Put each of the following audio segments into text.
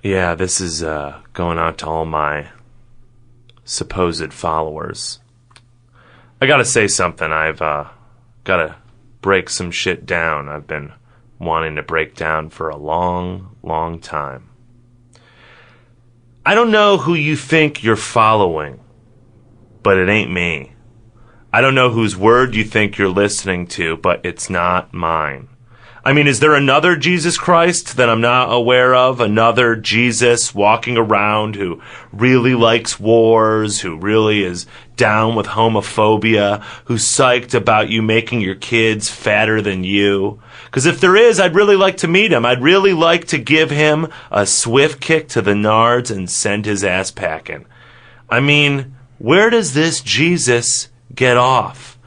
Yeah, this is going out to all my supposed followers. I gotta say something. I've gotta break some shit down. I've been wanting to break down for a long, long time. I don't know who you think you're following, but it ain't me. I don't know whose word you think you're listening to, but it's not mine. I mean, is there another Jesus Christ that I'm not aware of? Another Jesus walking around who really likes wars, who really is down with homophobia, who's psyched about you making your kids fatter than you? Because if there is, I'd really like to meet him. I'd really like to give him a swift kick to the nards and send his ass packing. I mean, where does this Jesus get off?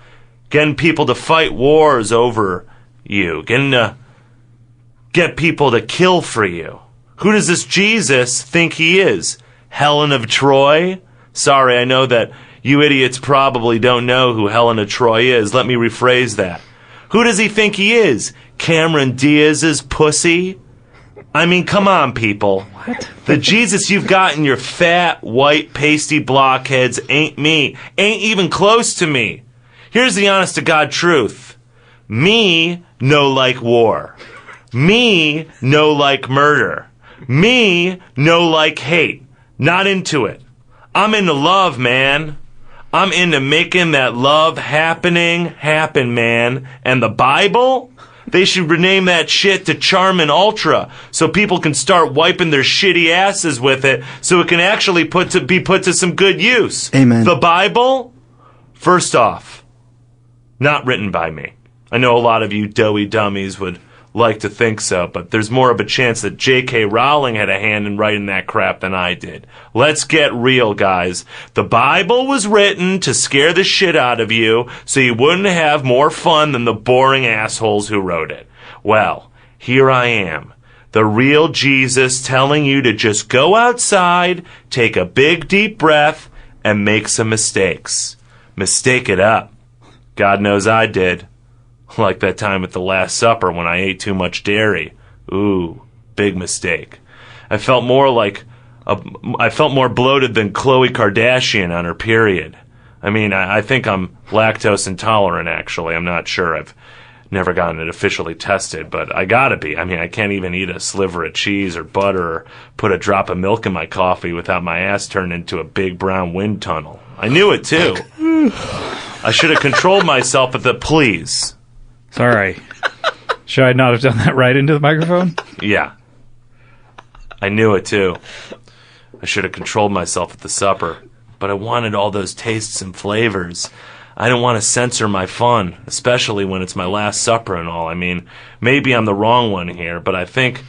Getting people to fight wars over you, getting to get people to kill for you. Who does this Jesus think he is? Helen of Troy? Sorry, I know that you idiots probably don't know who Helen of Troy is. Let me rephrase that. Who does he think he is? Cameron Diaz's pussy? I mean, come on, people. What? The Jesus you've got in your fat, white, pasty blockheads ain't me. Ain't even close to me. Here's the honest-to-God truth. Me no like war. Me no like murder. Me no like hate. Not into it. I'm into love, man. I'm into making that love happen, man. And the Bible? They should rename that shit to Charmin Ultra so people can start wiping their shitty asses with it so it can actually be put to some good use. Amen. The Bible? First off, not written by me. I know a lot of you doughy dummies would like to think so, but there's more of a chance that J.K. Rowling had a hand in writing that crap than I did. Let's get real, guys. The Bible was written to scare the shit out of you so you wouldn't have more fun than the boring assholes who wrote it. Well, here I am, the real Jesus telling you to just go outside, take a big deep breath, and make some mistakes. Mistake it up. God knows I did. Like that time at the Last Supper when I ate too much dairy. Ooh, big mistake. I felt more bloated than Khloe Kardashian on her period. I mean, I think I'm lactose intolerant, actually. I'm not sure. I've never gotten it officially tested, but I gotta be. I mean, I can't even eat a sliver of cheese or butter or put a drop of milk in my coffee without my ass turned into a big brown wind tunnel. I knew it, too. I should have controlled myself at the please. Sorry. Should I not have done that right into the microphone? Yeah. I knew it, too. I should have controlled myself at the supper. But I wanted all those tastes and flavors. I didn't want to censor my fun, especially when it's my last supper and all. I mean, maybe I'm the wrong one here, but I think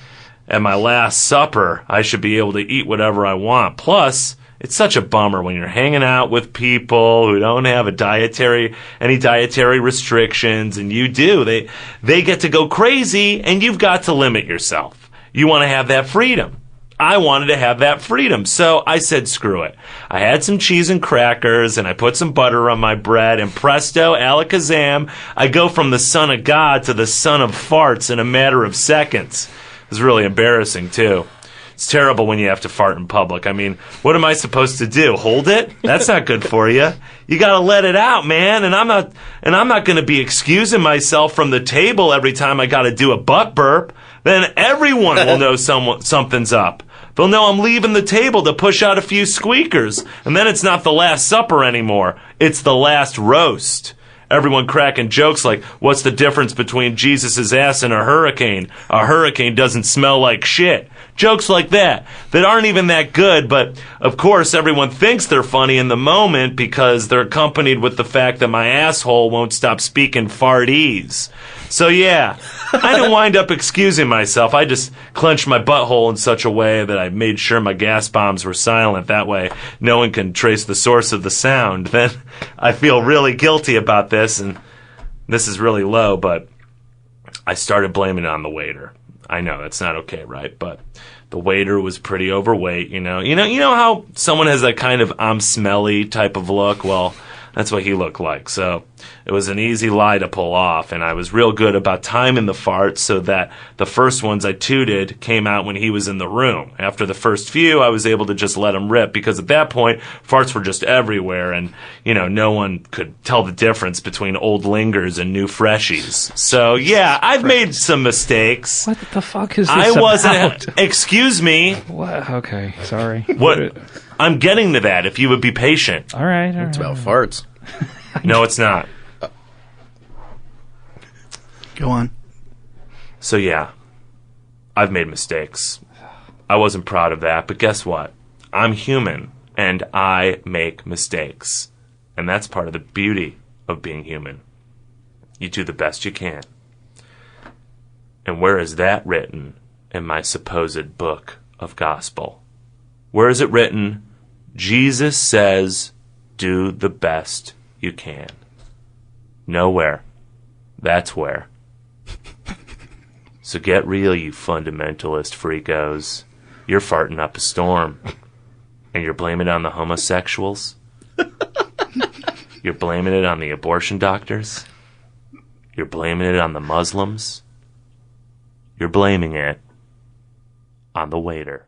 at my last supper, I should be able to eat whatever I want. Plus, it's such a bummer when you're hanging out with people who don't have any dietary restrictions, and you do. They get to go crazy, and you've got to limit yourself. You want to have that freedom. I wanted to have that freedom, so I said screw it. I had some cheese and crackers, and I put some butter on my bread, and presto, alakazam, I go from the son of God to the son of farts in a matter of seconds. It was really embarrassing, too. It's terrible when you have to fart in public. I mean, what am I supposed to do? Hold it? That's not good for you. You got to let it out, man. And I'm not going to be excusing myself from the table every time I got to do a butt burp. Then everyone will know something's up. They'll know I'm leaving the table to push out a few squeakers. And then it's not the Last Supper anymore. It's the last roast. Everyone cracking jokes like, what's the difference between Jesus' ass and a hurricane? A hurricane doesn't smell like shit. Jokes like that aren't even that good, but of course everyone thinks they're funny in the moment because they're accompanied with the fact that my asshole won't stop speaking fartese. So yeah, I didn't wind up excusing myself. I just clenched my butthole in such a way that I made sure my gas bombs were silent. That way no one can trace the source of the sound. Then I feel really guilty about this, and this is really low, but I started blaming it on the waiter. I know that's not okay, right? But the waiter was pretty overweight, you know. You know how someone has that kind of I'm smelly type of look? Well, That's what he looked like. So it was an easy lie to pull off, and I was real good about timing the farts so that the first ones I tooted came out when he was in the room. After the first few, I was able to just let them rip, because at that point, farts were just everywhere, and, no one could tell the difference between old lingers and new freshies. So, yeah, I've made some mistakes. What the fuck is this about? Excuse me. What? Okay, sorry. What? I'm getting to that, if you would be patient. All right. It's about farts. No, it's not. Go on. So, yeah, I've made mistakes. I wasn't proud of that, but guess what? I'm human, and I make mistakes. And that's part of the beauty of being human. You do the best you can. And where is that written in my supposed book of gospel? Where is it written, Jesus says, do the best you can? Nowhere. That's where. So get real, you fundamentalist freakos. You're farting up a storm. And you're blaming it on the homosexuals? You're blaming it on the abortion doctors? You're blaming it on the Muslims? You're blaming it on the waiter.